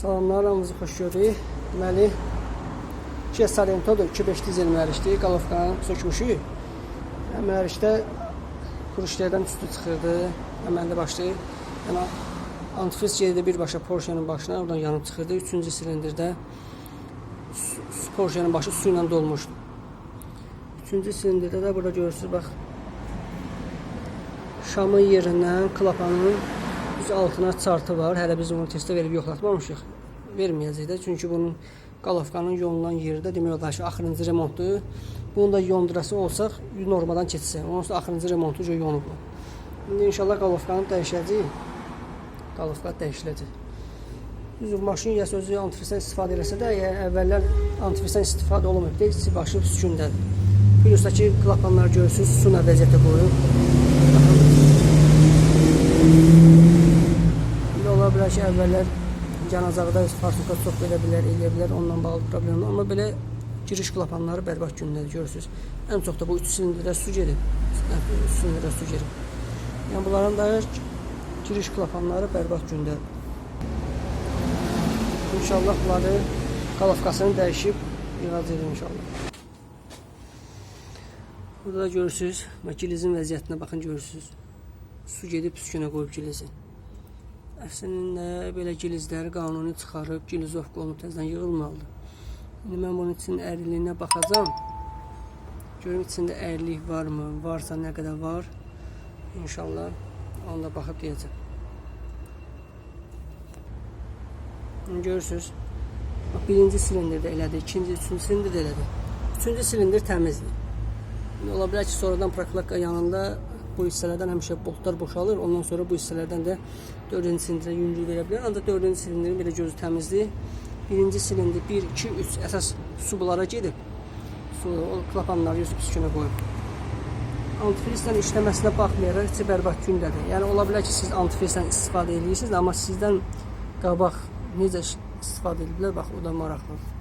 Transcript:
Salamlar, hamınızı xoş gördük. Deməli, Kia Sorento'dur, 2.5 dizel mühərrikdir. Qalovkanı sökmüşük. Mühərrikdə kuruşlərdən üstü çıxırdı. Həmən də başlayır. Yəni, antifriz gedirdi birbaşa Porsche'nin başına, oradan yanıb çıxırdı. 3-cü silindirdə Porsche'nin başı su ilə dolmuşdu. 3-cü silindirdə də burada görürsünüz, bax, şamın yerindən klapanın düz altına çartı var. Hələ biz onu testə verib yoxlatmamışıq. Verməyəcək də. Çünki bunun qalovkanın yonulan yeri də demək olar ki, axırıncı remontdur. Bunun da yondurası olsaq normadan keçsə. Onun sonra axırıncı remontu yonub. İndi inşallah qalovkanı dəyişəcək. Qalovka dəyişiləcək. Düzdür, maşın ya sözü antifrizdən istifadə eləsə də, əvvəllər antifrizdən istifadə olunmayıb. İçi başı püskündədir. Plus da ki, klapanlar görürsünüz, su nə vəziyyətə qoyub. Ola bilər ki, əvvəllər cənazaqda farsuka çox belə bilər, eləyə bilər, onunla bağlı problemdir. Amma belə giriş klapanları bərbad gündədir, görürsünüz. Ən çox da bu 3 silindirdə su gedir. Yəni, bunların da giriş klapanları bərbad gündədir. İnşallah bunları qalovkasını dəyişib yığacaq inşallah. Burada da görürsünüz, gilizin vəziyyətinə baxın, görürsünüz. Su gedib püskünə qoyub gilizi. Əslində belə gilizləri qanuni çıxarıb, gilizovka olunub təzədən yığılmalıdır. İndi mən bunun için əyriliyinə baxacağım. Görüm içində əyrilik varmı? Varsa nə qədər var? İnşallah onu da baxıb deyəcəm. Görürsünüz. Birinci silindirdə elədi, ikinci, üçüncü silindirdə elədi. Üçüncü silindir təmizdir. Ola bilər ki, sonradan profilakka yanında bu hissələrdən həmişə boltlar boşalır. Ondan sonra bu hissələrdən də 4-cü silindirə yüngül verə bilər. Ancaq 4-cü silindirin belə gözü təmizdir. Birinci silindir 1, 2, 3 əsas su bunlara gedib. Su, o klapanları üstünə qoyub. Antifrizdən işləməsinə baxmayaraq içi bərbad gündədir. Yəni ola bilər ki, siz antifrizdən istifadə edirsiniz, amma sizdən qabaq necə istifadə ediblər, bax, o da maraqlıdır.